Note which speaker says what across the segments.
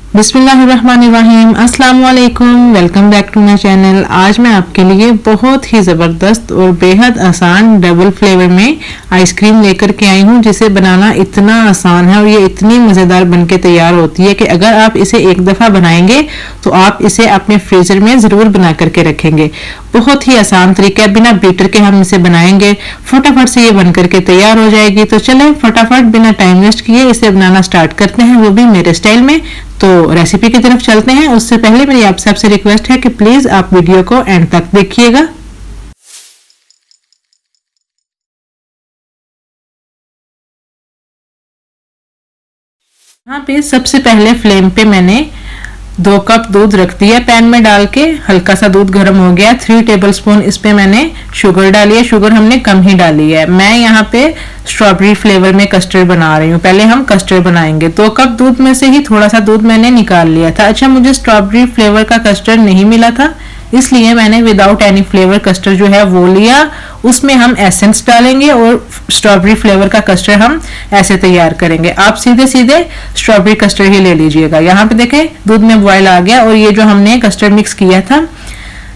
Speaker 1: बिस्मिल्लाहिर्रहमानिर्रहीम, अस्सलाम वालेकुम। Welcome back to my channel. आज मैं आपके लिए बहुत ही ज़बरदस्त और बेहद आसान डबल फ्लेवर में आइसक्रीम लेकर के आई हूँ, जिसे बनाना इतना आसान है और ये इतनी मज़ेदार बनके तैयार होती है कि अगर आप इसे एक दफ़ा बनाएंगे तो आप इसे अपने फ्रीज़र में ज़रूर बना करके रखेंगे। बहुत ही आसान तरीका है, बिना बीटर के हम इसे बनाएंगे, फटाफट से ये बन करके तैयार हो जाएगी। तो चलें फटाफट बिना टाइम वेस्ट किए इसे बनाना स्टार्ट करते हैं, वो भी मेरे स्टाइल में। तो रेसिपी की तरफ चलते हैं। उससे पहले मेरी आप सबसे रिक्वेस्ट है कि प्लीज आप वीडियो को एंड तक देखिएगा। यहाँ पे सबसे पहले फ्लेम पे मैंने 2 कप दूध रख दिया पैन में डाल के। हल्का सा दूध गर्म हो गया। 3 टेबलस्पून इस पे मैंने शुगर डाली है। शुगर हमने कम ही डाली है। मैं यहाँ पे स्ट्रॉबेरी फ्लेवर में कस्टर्ड बना रही हूँ। पहले हम कस्टर्ड बनाएंगे। 2 कप दूध में से ही थोड़ा सा दूध मैंने निकाल लिया था। अच्छा, मुझे स्ट्रॉबेरी फ्लेवर का कस्टर्ड नहीं मिला था, इसलिए मैंने विदाउट एनी फ्लेवर कस्टर्ड जो है वो लिया। उसमें हम एसेंस डालेंगे और स्ट्रॉबेरी फ्लेवर का कस्टर्ड हम ऐसे तैयार करेंगे। आप सीधे सीधे स्ट्रॉबेरी कस्टर्ड ही ले लीजिएगा। यहाँ पे देखें दूध में बॉयल आ गया और ये जो हमने कस्टर्ड मिक्स किया था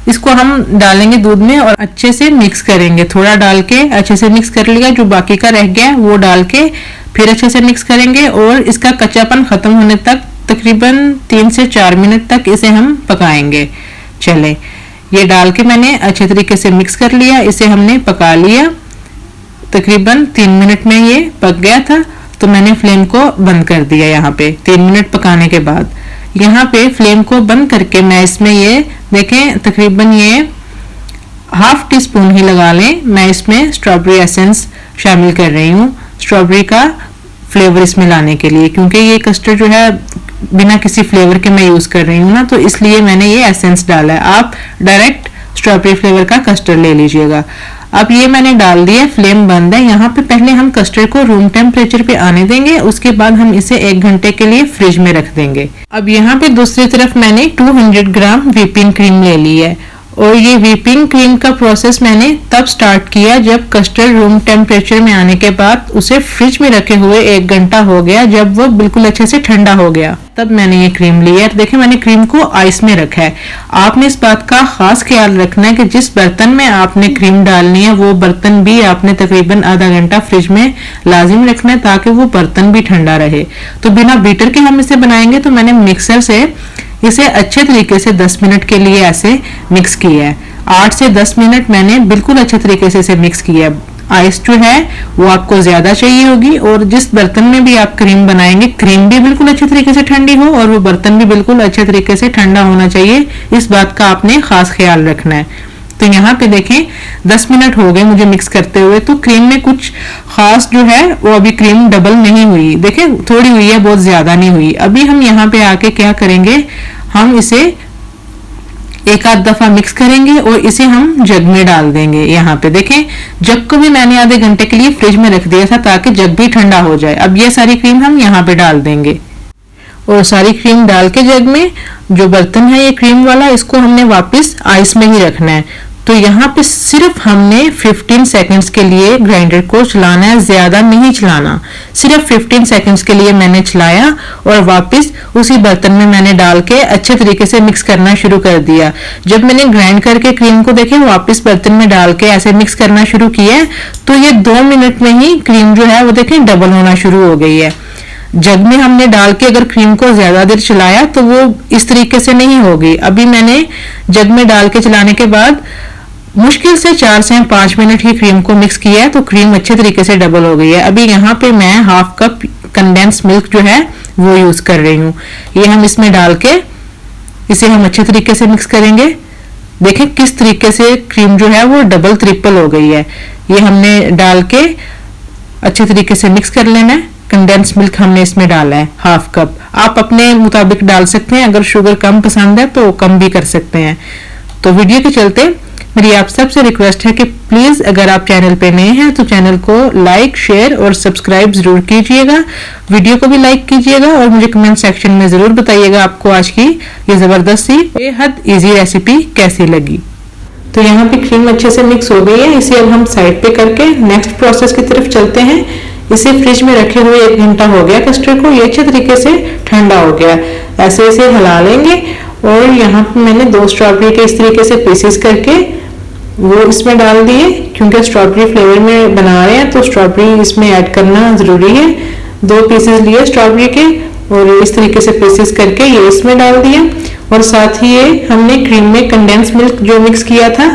Speaker 1: इसको हम डालेंगे दूध में और अच्छे से मिक्स करेंगे। थोड़ा डाल के अच्छे से मिक्स कर लिया, जो बाकी का रह गया वो डाल के फिर अच्छे से मिक्स करेंगे और इसका कच्चापन खत्म होने तक तकरीबन 3 से 4 मिनट तक इसे हम पकाएंगे। चले, ये डाल के मैंने अच्छे तरीके से मिक्स कर लिया। इसे हमने पका लिया। तकरीबन 3 मिनट में ये पक गया था, तो मैंने फ्लेम को बंद कर दिया। यहाँ पे 3 मिनट पकाने के बाद यहाँ पे फ्लेम को बंद करके मैं इसमें ये देखें तकरीबन ये ½ टीस्पून ही लगा लें, मैं इसमें स्ट्रॉबेरी एसेंस शामिल कर रही हूँ स्ट्रॉबेरी का फ्लेवर इसमें लाने के लिए, क्योंकि ये कस्टर्ड जो है बिना किसी फ्लेवर के मैं यूज कर रही हूँ ना, तो इसलिए मैंने ये एसेंस डाला है। आप डायरेक्ट स्ट्रॉबेरी फ्लेवर का कस्टर्ड ले लीजिएगा। अब ये मैंने डाल दिया, फ्लेम बंद है। यहाँ पे पहले हम कस्टर्ड को रूम टेम्परेचर पे आने देंगे, उसके बाद हम इसे 1 घंटे के लिए फ्रिज में रख देंगे। अब यहाँ पे दूसरी तरफ मैंने 200 ग्राम व्हिपिंग क्रीम ले ली है और ये व्हिपिंग क्रीम का प्रोसेस मैंने तब स्टार्ट किया जब कस्टर्ड रूम टेम्परेचर में आने के बाद उसे फ्रिज में रखे हुए 1 घंटा हो गया। जब वो बिल्कुल अच्छे से ठंडा हो गया तब मैंने ये क्रीम ली है। देखें मैंने क्रीम को आइस में रखा है। आपने इस बात का खास ख्याल रखना है कि जिस बर्तन में आपने क्रीम डालनी है वो बर्तन भी आपने तकरीबन आधा घंटा फ्रिज में लाजिम रखना है, ताकि वो बर्तन भी ठंडा रहे। तो बिना बीटर के हम इसे बनाएंगे, तो मैंने मिक्सर से इसे अच्छे तरीके से 10 मिनट के लिए ऐसे मिक्स किया है। 8 से 10 मिनट मैंने बिल्कुल अच्छे तरीके से इसे मिक्स किया है। आइस जो है वो आपको ज्यादा चाहिए होगी और जिस बर्तन में भी आप क्रीम बनाएंगे क्रीम भी बिल्कुल अच्छे तरीके से ठंडी हो और वो बर्तन भी बिल्कुल अच्छे तरीके से ठंडा होना चाहिए। इस बात का आपने खास ख्याल रखना है। तो यहाँ पे देखें 10 मिनट हो गए मुझे मिक्स करते हुए, तो क्रीम में कुछ खास जो है वो अभी क्रीम डबल नहीं हुई। देखें थोड़ी हुई है, बहुत ज्यादा नहीं हुई। अभी हम यहाँ पे आके क्या करेंगे, हम इसे एक आध दफा मिक्स करेंगे और इसे हम जग में डाल देंगे। यहाँ पे देखें जग को भी मैंने आधे घंटे के लिए फ्रिज में रख दिया था ताकि जग भी ठंडा हो जाए। अब ये सारी क्रीम हम यहाँ पे डाल देंगे और सारी क्रीम डाल के जग में जो बर्तन है ये क्रीम वाला, इसको हमने वापस आइस में ही रखना है। तो यहाँ पे सिर्फ हमने 15 सेकंड्स के लिए ग्राइंडर को चलाना है, ज्यादा नहीं चलाना। सिर्फ 15 सेकंड्स के लिए मैंने चलाया और वापस उसी बर्तन में मैंने डाल के अच्छे तरीके से मिक्स करना शुरू कर दिया। जब मैंने ग्राइंड करके क्रीम को देखे वापस बर्तन में डाल के ऐसे मिक्स करना शुरू किया, तो ये 2 मिनट में ही क्रीम जो है वो देखें डबल होना शुरू हो गई है। जग में हमने डाल के अगर क्रीम को ज्यादा देर चलाया तो वो इस तरीके से नहीं होगी। अभी मैंने जग में डाल के चलाने के बाद मुश्किल से 4 से 5 मिनट ही क्रीम को मिक्स किया है, तो क्रीम अच्छे तरीके से डबल हो गई है। अभी यहाँ पे मैं ½ कप कंडेंस मिल्क जो है वो यूज कर रही हूँ। ये हम इसमें डाल के इसे हम अच्छे तरीके से मिक्स करेंगे। देखें किस तरीके से क्रीम जो है वो डबल ट्रिपल हो गई है। ये हमने डाल के अच्छे तरीके से मिक्स कर लेना है। कंडेंस मिल्क हमने इसमें डाला है ½ कप। आप अपने मुताबिक डाल सकते हैं, अगर शुगर कम पसंद है तो कम भी कर सकते हैं। तो वीडियो के चलते मेरी आप सबसे रिक्वेस्ट है कि प्लीज अगर आप चैनल पे नए हैं तो चैनल को लाइक, शेयर और सब्सक्राइब जरूर कीजिएगा। वीडियो को भी लाइक कीजिएगा और मुझे कमेंट सेक्शन में जरूर बताइएगा आपको आज की ये जबरदस्त सी बेहद इजी रेसिपी कैसी लगी। तो यहाँ पे क्रीम अच्छे से मिक्स हो गई है। इसे अब हम साइड पे करके नेक्स्ट प्रोसेस की तरफ चलते हैं। इसे फ्रिज में रखे हुए 1 घंटा हो गया कस्टर्ड को, ये अच्छे तरीके से ठंडा हो गया। ऐसे ऐसे हिला लेंगे और यहाँ पे मैंने 2 स्ट्रॉबेरी के इस तरीके से पीसेस करके वो इसमें डाल दिए, क्योंकि स्ट्रॉबेरी फ्लेवर में बना रहे हैं तो स्ट्रॉबेरी इसमें ऐड करना ज़रूरी है। 2 पीसेस लिए स्ट्रॉबेरी के और इस तरीके से पीसेस करके ये इसमें डाल दिया। और साथ ही ये हमने क्रीम में कंडेंस मिल्क जो मिक्स किया था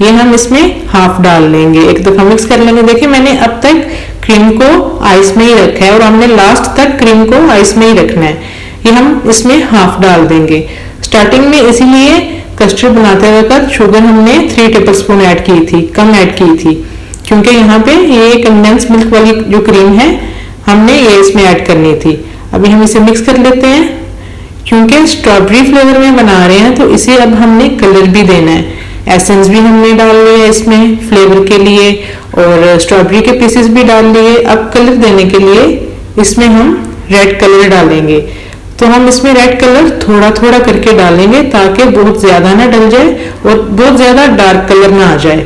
Speaker 1: ये हम इसमें हाफ डाल लेंगे, एक दफ़ा मिक्स कर लेंगे। देखिए मैंने अब तक क्रीम को आइस में ही रखा है और हमने लास्ट तक क्रीम को आइस में ही रखना है। ये हम इसमें हाफ डाल देंगे स्टार्टिंग में, इसीलिए कस्टर्ड बनाते वक्त शुगर हमने 3 टेबलस्पून ऐड की थी, कम ऐड की थी, क्योंकि यहाँ पे ये कंडेंस मिल्क वाली जो क्रीम है हमने ये इसमें ऐड करनी थी। अभी हम इसे मिक्स कर लेते हैं, क्योंकि स्ट्रॉबेरी फ्लेवर में बना रहे हैं तो इसे अब हमने कलर भी देना है। एसेंस भी हमने डाल लिया इसमें फ्लेवर के लिए और स्ट्रॉबेरी के पीसेस भी डाल लिए। अब कलर देने के लिए इसमें हम रेड कलर डालेंगे, तो हम इसमें रेड कलर थोड़ा थोड़ा करके डालेंगे ताकि बहुत ज्यादा ना डल जाए और बहुत ज्यादा डार्क कलर ना आ जाए।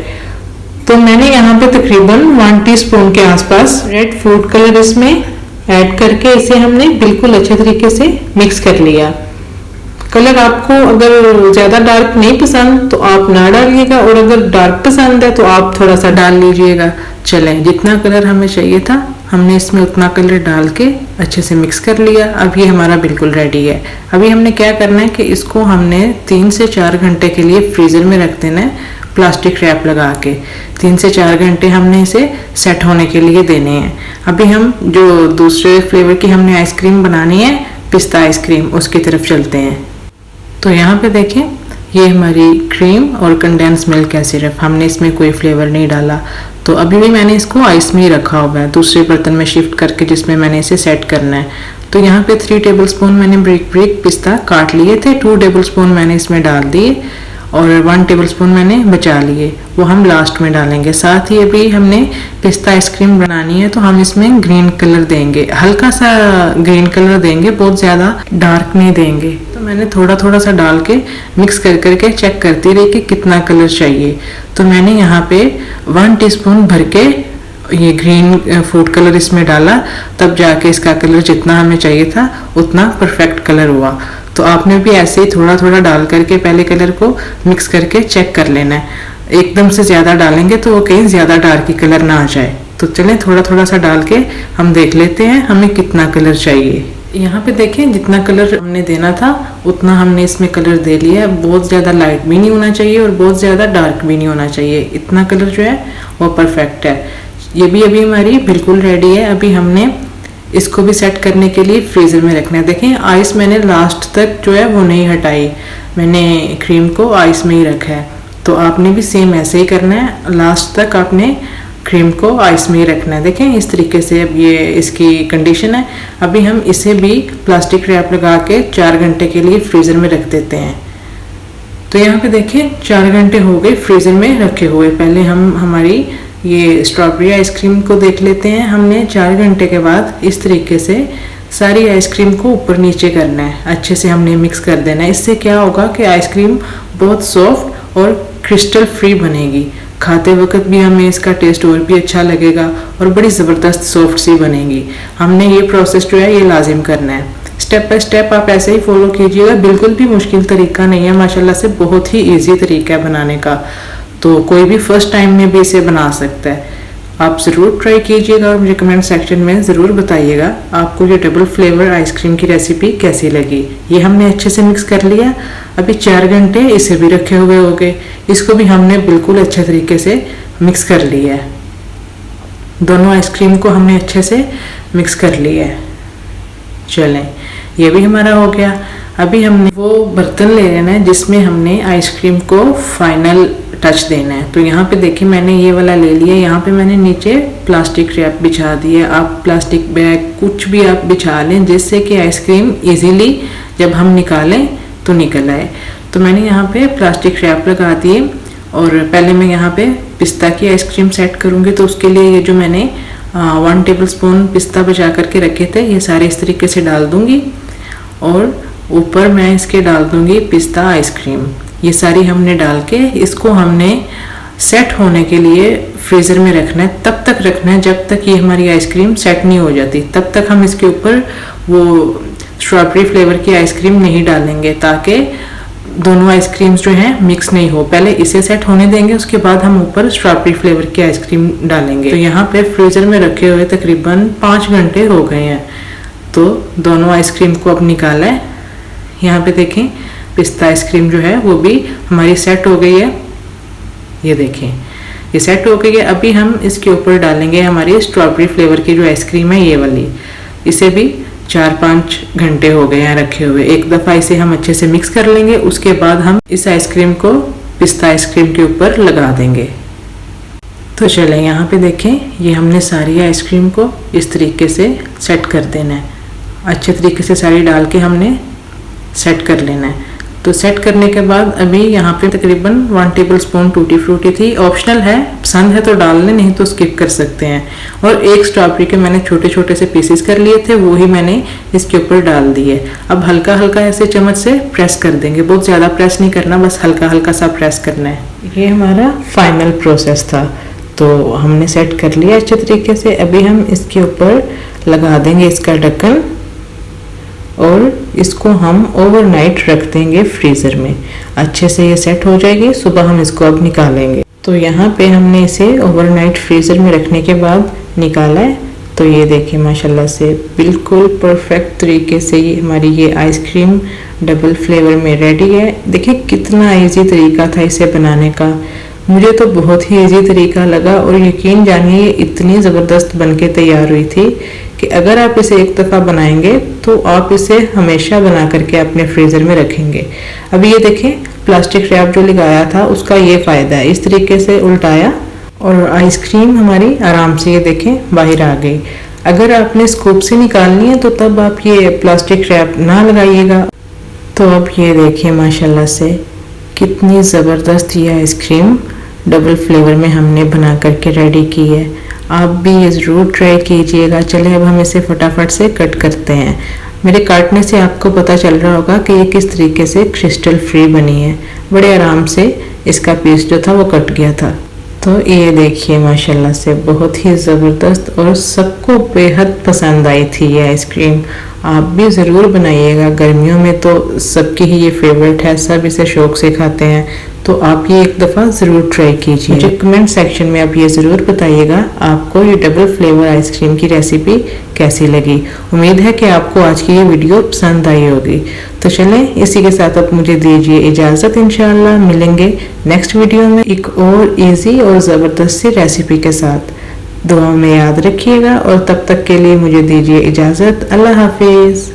Speaker 1: तो मैंने यहाँ पे तकरीबन 1 टीस्पून के आसपास रेड फूड कलर इसमें ऐड करके इसे हमने बिल्कुल अच्छे तरीके से मिक्स कर लिया। कलर आपको अगर ज्यादा डार्क नहीं पसंद तो आप ना डालिएगा और अगर डार्क पसंद है तो आप थोड़ा सा डाल लीजिएगा। चलें, जितना कलर हमें चाहिए था हमने इसमें उतना कलर डाल के अच्छे से मिक्स कर लिया। अब ये हमारा बिल्कुल रेडी है। अभी हमने क्या करना है कि इसको हमने 3 से 4 घंटे के लिए फ्रीजर में रख देना है, प्लास्टिक रैप लगा के। 3 से 4 घंटे हमने इसे सेट होने के लिए देने हैं। अभी हम जो दूसरे फ्लेवर की हमने आइसक्रीम बनानी है, पिस्ता आइसक्रीम, उसकी तरफ चलते हैं। तो यहाँ पे देखें ये हमारी क्रीम और कंडेंस मिल्क है सिर्फ, हमने इसमें कोई फ्लेवर नहीं डाला। तो अभी भी मैंने इसको आइस में ही रखा हुआ है दूसरे बर्तन में शिफ्ट करके, जिसमें मैंने इसे सेट करना है। तो यहाँ पे 3 टेबलस्पून मैंने ब्रिक ब्रिक पिस्ता काट लिए थे, 2 टेबलस्पून मैंने इसमें डाल दिए और 1 टेबलस्पून मैंने बचा लिए, वो हम लास्ट में डालेंगे। साथ ही अभी हमने पिस्ता आइसक्रीम बनानी है तो हम इसमें ग्रीन कलर देंगे, हल्का सा ग्रीन कलर देंगे, बहुत ज़्यादा डार्क नहीं देंगे। तो मैंने थोड़ा थोड़ा सा डाल के मिक्स कर करके चेक करती रही कि कितना कलर चाहिए। तो मैंने यहाँ पे 1 टीस्पून भर के ये ग्रीन फूड कलर इसमें डाला, तब जाके इसका कलर जितना हमें चाहिए था उतना परफेक्ट कलर हुआ। तो आपने भी ऐसे ही थोड़ा थोड़ा डाल करके पहले कलर को मिक्स करके चेक कर लेना है। एकदम से ज़्यादा डालेंगे तो वो कहीं ज़्यादा डार्क कलर ना आ जाए। तो चलें थोड़ा थोड़ा सा डाल के हम देख लेते हैं हमें कितना कलर चाहिए। यहाँ पे देखें जितना कलर हमने देना था उतना हमने इसमें कलर दे लिया है। बहुत ज़्यादा लाइट भी नहीं होना चाहिए और बहुत ज़्यादा डार्क भी नहीं होना चाहिए, इतना कलर जो है वो परफेक्ट है। ये भी अभी हमारी बिल्कुल रेडी है। अभी हमने इसको भी सेट करने के लिए फ्रीज़र में रखना है। देखें आइस मैंने लास्ट तक जो है वो नहीं हटाई, मैंने क्रीम को आइस में ही रखा है। तो आपने भी सेम ऐसे ही करना है, लास्ट तक आपने क्रीम को आइस में ही रखना है। देखें इस तरीके से अब ये इसकी कंडीशन है। अभी हम इसे भी प्लास्टिक रैप लगा के 4 घंटे के लिए फ्रीज़र में रख देते हैं। तो यहाँ पे देखें 4 घंटे हो गए फ्रीज़र में रखे हुए। पहले हम हमारी ये स्ट्रॉबेरी आइसक्रीम को देख लेते हैं। हमने 4 घंटे के बाद इस तरीके से सारी आइसक्रीम को ऊपर नीचे करना है, अच्छे से हमने मिक्स कर देना है। इससे क्या होगा कि आइसक्रीम बहुत सॉफ्ट और क्रिस्टल फ्री बनेगी, खाते वक्त भी हमें इसका टेस्ट और भी अच्छा लगेगा और बड़ी ज़बरदस्त सॉफ्ट सी बनेगी। हमने ये प्रोसेस जो है ये लाजिम करना है, स्टेप बाय स्टेप आप ऐसे ही फॉलो कीजिएगा। बिल्कुल भी मुश्किल तरीका नहीं है, माशाल्लाह से बहुत ही ईजी तरीका है बनाने का। तो कोई भी फर्स्ट टाइम में भी इसे बना सकता है। आप ज़रूर ट्राई कीजिएगा और मुझे कमेंट सेक्शन में ज़रूर बताइएगा आपको ये डबल फ्लेवर आइसक्रीम की रेसिपी कैसी लगी। ये हमने अच्छे से मिक्स कर लिया। अभी 4 घंटे इसे भी रखे हुए हो गए, इसको भी हमने बिल्कुल अच्छे तरीके से मिक्स कर लिया है। दोनों आइसक्रीम को हमने अच्छे से मिक्स कर लिया है। चलें ये भी हमारा हो गया। अभी हमने वो बर्तन ले लेना है जिसमें हमने आइसक्रीम को फाइनल टच देना है। तो यहाँ पे देखिए मैंने ये वाला ले लिया। यहाँ पे मैंने नीचे प्लास्टिक रैप बिछा दिया। आप प्लास्टिक बैग कुछ भी आप बिछा लें जिससे कि आइसक्रीम इजीली जब हम निकालें तो निकल आए। तो मैंने यहाँ पे प्लास्टिक रैप लगा दिए और पहले मैं यहाँ पे पिस्ता की आइसक्रीम सेट करूँगी। तो उसके लिए ये जो मैंने 1 टेबलस्पून पिस्ता बचा करके रखे थे ये सारे इस तरीके से डाल दूँगी और ऊपर मैं इसके डाल दूँगी पिस्ता आइसक्रीम। ये सारी हमने डाल के इसको हमने सेट होने के लिए फ्रीज़र में रखना है, तब तक रखना है जब तक ये हमारी आइसक्रीम सेट नहीं हो जाती। तब तक हम इसके ऊपर वो स्ट्रॉबेरी फ्लेवर की आइसक्रीम नहीं डालेंगे, ताकि दोनों आइसक्रीम्स जो हैं मिक्स नहीं हो। पहले इसे सेट होने देंगे, उसके बाद हम ऊपर स्ट्रॉबेरी फ्लेवर की आइसक्रीम डालेंगे। तो यहाँ पे फ्रीज़र में रखे हुए तकरीबन 5 घंटे हो गए हैं। तो दोनों आइसक्रीम को अब निकाला है। यहाँ पे देखें पिस्ता आइसक्रीम जो है वो भी हमारी सेट हो गई है। ये देखें ये सेट हो गई है। अभी हम इसके ऊपर डालेंगे हमारी स्ट्रॉबेरी फ्लेवर की जो आइसक्रीम है, ये वाली। इसे भी 4-5 घंटे हो गए हैं रखे हुए। एक दफ़ा इसे हम अच्छे से मिक्स कर लेंगे, उसके बाद हम इस आइसक्रीम को पिस्ता आइसक्रीम के ऊपर लगा देंगे। तो चलें यहाँ पे देखें, ये हमने सारी आइसक्रीम को इस तरीके से सेट कर देना है। अच्छे तरीके से सारी डाल के हमने सेट कर लेना है। तो सेट करने के बाद अभी यहाँ पे तकरीबन 1 टेबल स्पून टूटी फ्रूटी थी। ऑप्शनल है, पसंद है तो डाल लें, नहीं तो स्किप कर सकते हैं। और एक स्ट्रॉबेरी के मैंने छोटे छोटे से पीसेस कर लिए थे, वो ही मैंने इसके ऊपर डाल दिए। अब हल्का हल्का ऐसे चम्मच से प्रेस कर देंगे, बहुत ज़्यादा प्रेस नहीं करना, बस हल्का हल्का सा प्रेस करना है। ये हमारा फाइनल प्रोसेस था। तो हमने सेट कर लिया अच्छे तरीके से। अभी हम इसके ऊपर लगा देंगे इसका ढक्कन और इसको हम ओवरनाइट रख देंगे फ्रीज़र में। अच्छे से ये सेट हो जाएगी, सुबह हम इसको अब निकालेंगे। तो यहाँ पे हमने इसे ओवरनाइट फ्रीज़र में रखने के बाद निकाला है। तो ये देखिए माशाल्लाह से बिल्कुल परफेक्ट तरीके से ये हमारी ये आइसक्रीम डबल फ्लेवर में रेडी है। देखिए कितना इजी तरीका था इसे बनाने का, मुझे तो बहुत ही इजी तरीका लगा। और यकीन जानिए ये इतनी ज़बरदस्त बनके तैयार हुई थी कि अगर आप इसे एक दफ़ा बनाएंगे तो आप इसे हमेशा बना करके अपने फ्रीज़र में रखेंगे। अभी ये देखें प्लास्टिक रैप जो लगाया था उसका ये फ़ायदा है, इस तरीके से उल्टाया और आइसक्रीम हमारी आराम से ये देखें बाहर आ गई। अगर आपने स्कूप से निकालनी है तो तब आप ये प्लास्टिक रैप ना लगाइएगा। तो अब ये देखिए माशाल्लाह से कितनी ज़बरदस्त ये आइसक्रीम डबल फ्लेवर में हमने बना करके रेडी की है। आप भी ये ज़रूर ट्राई कीजिएगा। चले अब हम इसे फटाफट से कट करते हैं। मेरे काटने से आपको पता चल रहा होगा कि ये किस तरीके से क्रिस्टल फ्री बनी है। बड़े आराम से इसका पीस जो था वो कट गया था। तो ये देखिए माशाल्लाह से बहुत ही ज़बरदस्त और सबको बेहद पसंद आई थी ये आइसक्रीम। आप भी ज़रूर बनाइएगा, गर्मियों में तो सबकी ही ये फेवरेट है, सब इसे शौक से खाते हैं। तो आप ये एक दफ़ा ज़रूर ट्राई कीजिए। मुझे कमेंट सेक्शन में आप ये ज़रूर बताइएगा आपको ये डबल फ्लेवर आइसक्रीम की रेसिपी कैसी लगी। उम्मीद है कि आपको आज की ये वीडियो पसंद आई होगी। तो चलें इसी के साथ अब मुझे दीजिए इजाज़त। इंशाअल्लाह मिलेंगे नेक्स्ट वीडियो में एक और इजी और ज़बरदस्त सी रेसिपी के साथ। दुआ में याद रखिएगा और तब तक के लिए मुझे दीजिए इजाज़त। अल्लाह हाफिज़।